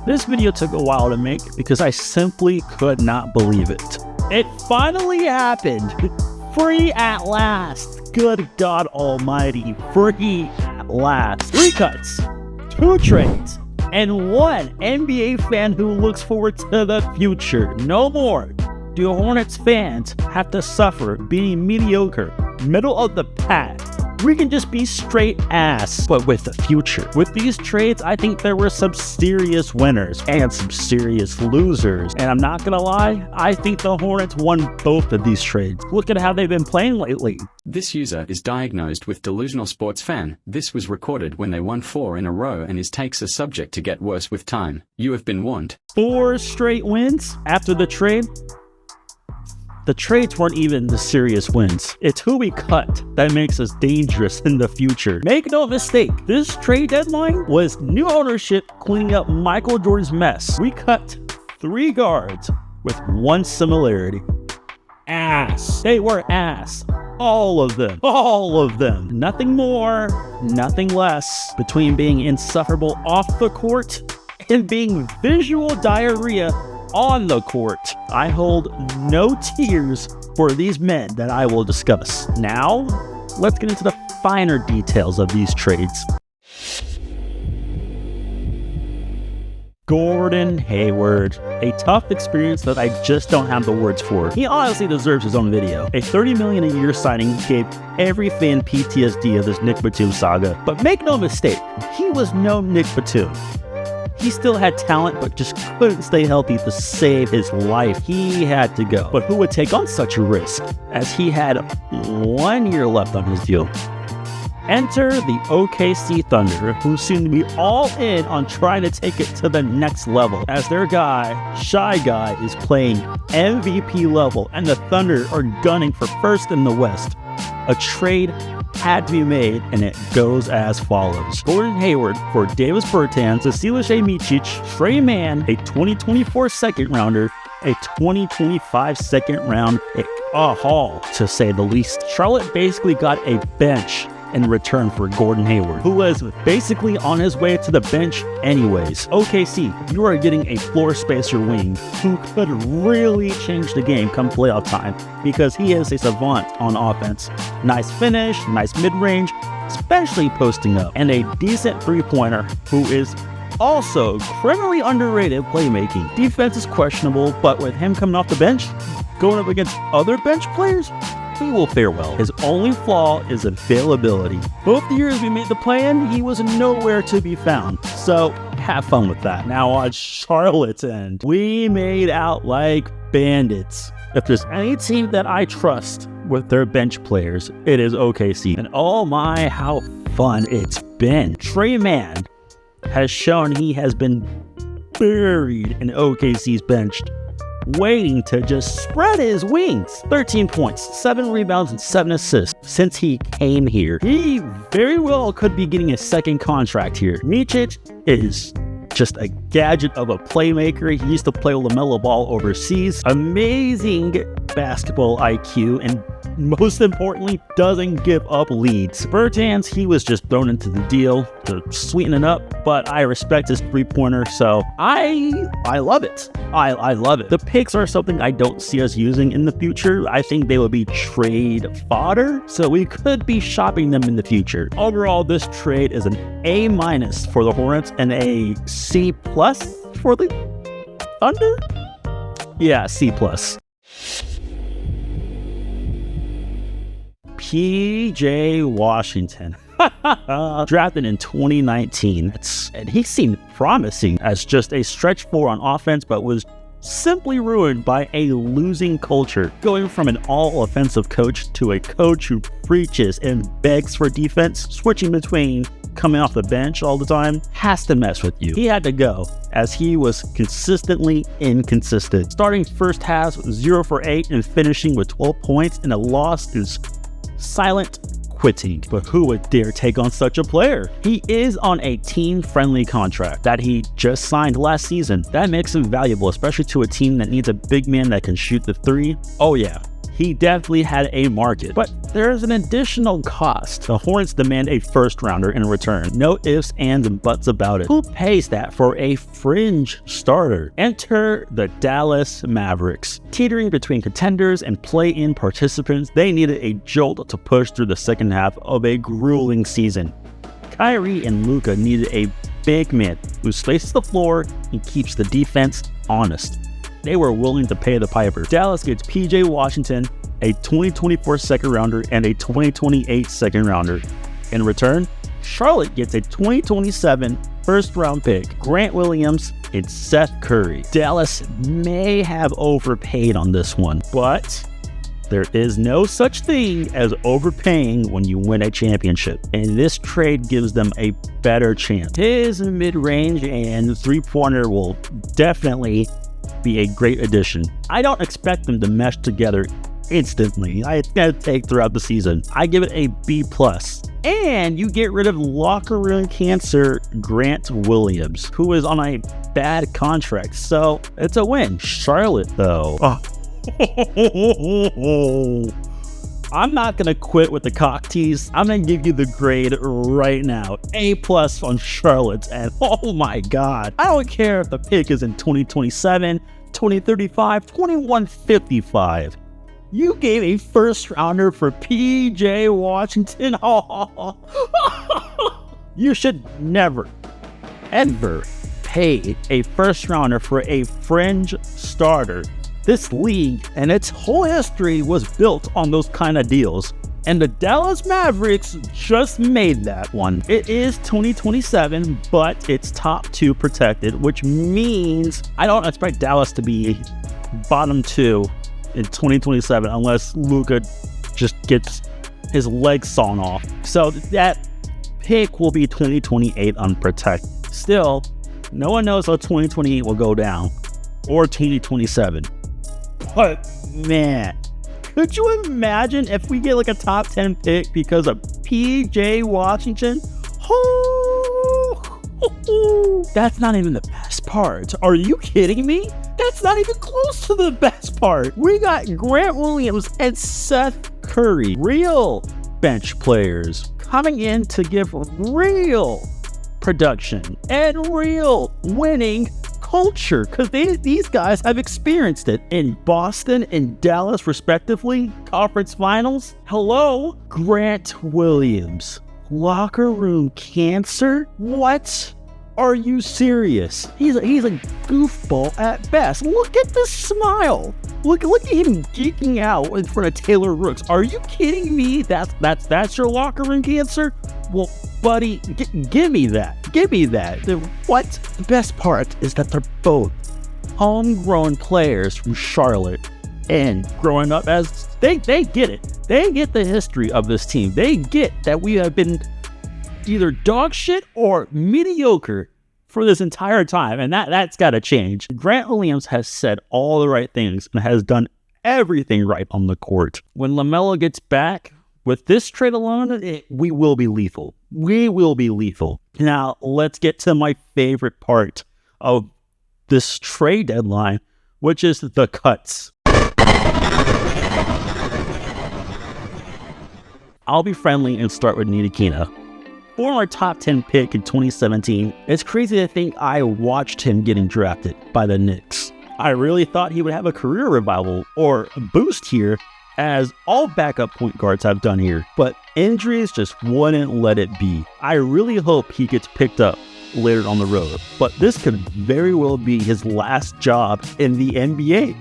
This video took a while to make because I simply could not believe it. It finally happened. Free at last. Good God Almighty. Free at last. 3 cuts, 2 trades, and 1 NBA fan who looks forward to the future. No more do Hornets fans have to suffer being mediocre, middle of the pack. We can just be straight ass, but with the future. With these trades, I think there were some serious winners and some serious losers. And I'm not gonna lie, I think the Hornets won both of these trades. Look at how they've been playing lately. This user is diagnosed with delusional sports fan. This was recorded when they won 4 in a row and his takes are subject to get worse with time. You have been warned. 4 straight wins after the trade? The trades weren't even the serious wins. It's who we cut that makes us dangerous in the future. Make no mistake, this trade deadline was new ownership cleaning up Michael Jordan's mess. We cut 3 guards with 1 similarity. Ass. They were ass. All of them. All of them. Nothing more, nothing less between being insufferable off the court and being visual diarrhea on the court. I hold no tears for these men that I will discuss. Now, let's get into the finer details of these trades. Gordon Hayward, a tough experience that I just don't have the words for. He honestly deserves his own video. A $30 million a year signing gave every fan PTSD of this Nick Batum saga. But make no mistake, he was no Nick Batum. He still had talent, but just couldn't stay healthy to save his life. He had to go. But who would take on such a risk, as he had 1 year left on his deal? Enter the OKC Thunder, who seem to be all in on trying to take it to the next level, as their guy, Shy Guy, is playing MVP level, and the Thunder are gunning for first in the West. A trade had to be made, and it goes as follows. Gordon Hayward for Davis Bertans, Vasilije Micic, Trey Mann, a 2024 second rounder, a 2025 second round pick. A haul, to say the least. Charlotte basically got a bench in return for Gordon Hayward, who was basically on his way to the bench anyways. OKC, you are getting a floor spacer wing who could really change the game come playoff time, because he is a savant on offense. Nice finish, nice mid-range, especially posting up, and a decent three-pointer who is also criminally underrated playmaking. Defense is questionable, but with him coming off the bench, going up against other bench players, he will fare well. His only flaw is availability. Both the years we made the play-in, he was nowhere to be found. So have fun with that. Now on Charlotte's end, we made out like bandits. If there's any team that I trust with their bench players, it is OKC. And oh my, how fun it's been. Trey Mann has shown he has been buried in OKC's bench, waiting to just spread his wings. 13 points, 7 rebounds, and 7 assists since he came here. He very well could be getting a second contract here. Micic is just a gadget of a playmaker. He used to play LaMelo Ball overseas. Amazing basketball IQ, and most importantly, doesn't give up leads. Bertans, he was just thrown into the deal to sweeten it up, but I respect his three-pointer, so I love it. I love it. The picks are something I don't see us using in the future. I think they would be trade fodder, so we could be shopping them in the future. Overall, this trade is an A- for the Hornets and a C+ for the Thunder? Yeah, C+. PJ Washington, drafted in 2019, and he seemed promising as just a stretch 4 on offense, but was simply ruined by a losing culture. Going from an all-offensive coach to a coach who preaches and begs for defense, switching between coming off the bench all the time, has to mess with you. He had to go, as he was consistently inconsistent. Starting first half 0 for 8 and finishing with 12 points, and a loss is silent quitting. But who would dare take on such a player? He is on a team-friendly contract that he just signed last season. That makes him valuable, especially to a team that needs a big man that can shoot the 3. Oh yeah, he definitely had a market. But there's an additional cost. The Hornets demand a first rounder in return. No ifs, ands, and buts about it. Who pays that for a fringe starter? Enter the Dallas Mavericks. Teetering between contenders and play-in participants, they needed a jolt to push through the second half of a grueling season. Kyrie and Luka needed a big man who spaces the floor and keeps the defense honest. They were willing to pay the piper. Dallas gets PJ Washington, a 2024 second rounder, and a 2028 second rounder. In return, Charlotte gets a 2027 first round pick, Grant Williams, and Seth Curry. Dallas may have overpaid on this one, but there is no such thing as overpaying when you win a championship, and this trade gives them a better chance. His mid-range and three-pointer will definitely be a great addition. I don't expect them to mesh together instantly. It's going to take throughout the season. I give it a B+. And you get rid of locker room cancer Grant Williams, who is on a bad contract, so it's a win. Charlotte, though. I'm not going to quit with the cock tease. I'm going to give you the grade right now. A+ on Charlotte. And oh my God, I don't care if the pick is in 2027, 2035, 2155. You gave a first rounder for PJ Washington. You should never, ever pay a first rounder for a fringe starter. This league and its whole history was built on those kind of deals. And the Dallas Mavericks just made that one. It is 2027, but it's top 2 protected, which means I don't expect Dallas to be bottom 2 in 2027 unless Luka just gets his legs sawn off. So that pick will be 2028 unprotected. Still, no one knows how 2028 will go down or 2027. But man, could you imagine if we get like a top 10 pick because of PJ Washington? That's not even the best part. Are you kidding me? That's not even close to the best part. We got Grant Williams and Seth Curry, real bench players coming in to give real production and real winning culture, because these guys have experienced it in Boston and Dallas respectively, conference finals. Hello, Grant Williams. Locker room cancer? What? Are you serious? He's a goofball at best. Look at the smile. Look at him geeking out in front of Taylor Rooks. Are you kidding me? That's your locker room cancer? Well, buddy, give me that. Give me that. What? The best part is that they're both homegrown players from Charlotte, and growing up as they get it. They get the history of this team. They get that we have been either dog shit or mediocre for this entire time, and that's got to change. Grant Williams has said all the right things and has done everything right on the court. When LaMelo gets back, with this trade alone, we will be lethal. We will be lethal. Now, let's get to my favorite part of this trade deadline, which is the cuts. I'll be friendly and start with Ntilikina. Former top 10 pick in 2017, it's crazy to think I watched him getting drafted by the Knicks. I really thought he would have a career revival or boost here, as all backup point guards have done here, but injuries just wouldn't let it be. I really hope he gets picked up later on the road, but this could very well be his last job in the NBA.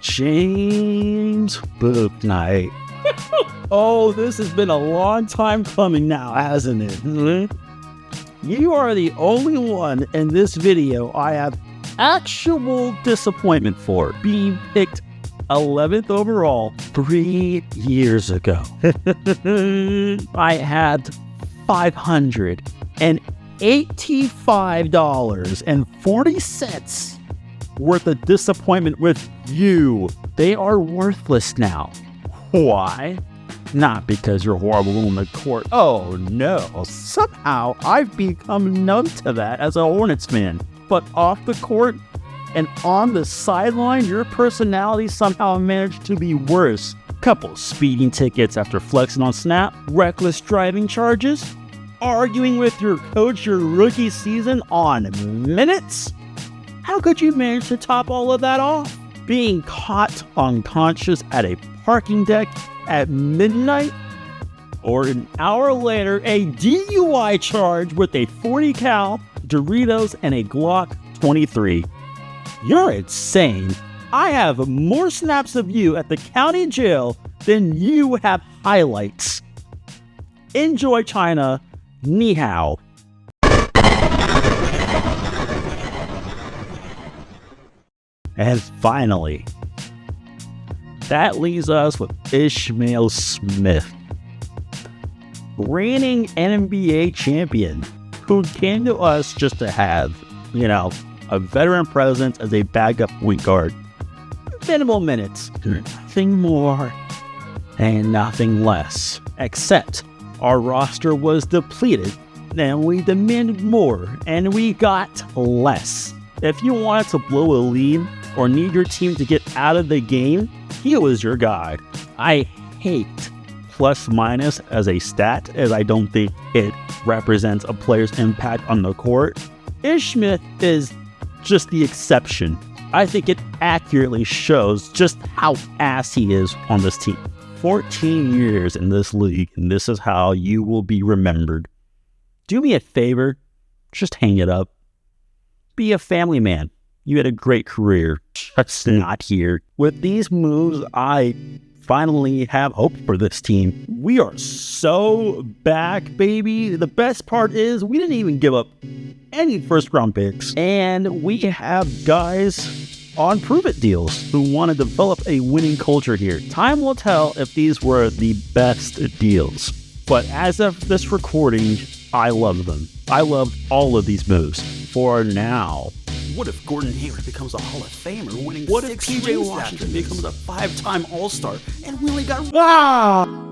James Bouknight. Oh, this has been a long time coming now, hasn't it? You are the only one in this video I have actual disappointment for, being picked 11th overall 3 years ago. I had $585.40 worth of disappointment with you. They are worthless now. Why? Not because you're horrible on the court. Oh no, somehow I've become numb to that as a Hornets fan. but off the court and on the sideline, your personality somehow managed to be worse. Couple speeding tickets after flexing on snap, reckless driving charges, arguing with your coach your rookie season on minutes? How could you manage to top all of that off? Being caught unconscious at a parking deck at midnight? Or an hour later, a DUI charge with a 40 cal, Doritos, and a Glock 23. You're insane. I have more snaps of you at the county jail than you have highlights. Enjoy China. Ni hao. And finally, that leaves us with Ishmael Smith, reigning NBA champion, who came to us just to have, a veteran presence as a backup point guard. Minimal minutes, nothing more and nothing less, except our roster was depleted and we demanded more and we got less. If you wanted to blow a lead or need your team to get out of the game, he was your guy. I hate plus minus as a stat, as I don't think it represents a player's impact on the court. Ish Smith is just the exception. I think it accurately shows just how ass he is on this team. 14 years in this league, and this is how you will be remembered. Do me a favor, just hang it up. Be a family man. You had a great career, just not here. With these moves, I finally have hope for this team. We are so back, baby. The best part is we didn't even give up any first-round picks, and we have guys on prove-it deals who want to develop a winning culture here. Time will tell if these were the best deals, but as of this recording, I love them. I love all of these moves. For now, what if Gordon Hayward becomes a Hall of Famer, winning 6 PJ Washington becomes a 5-time All-Star, and we only got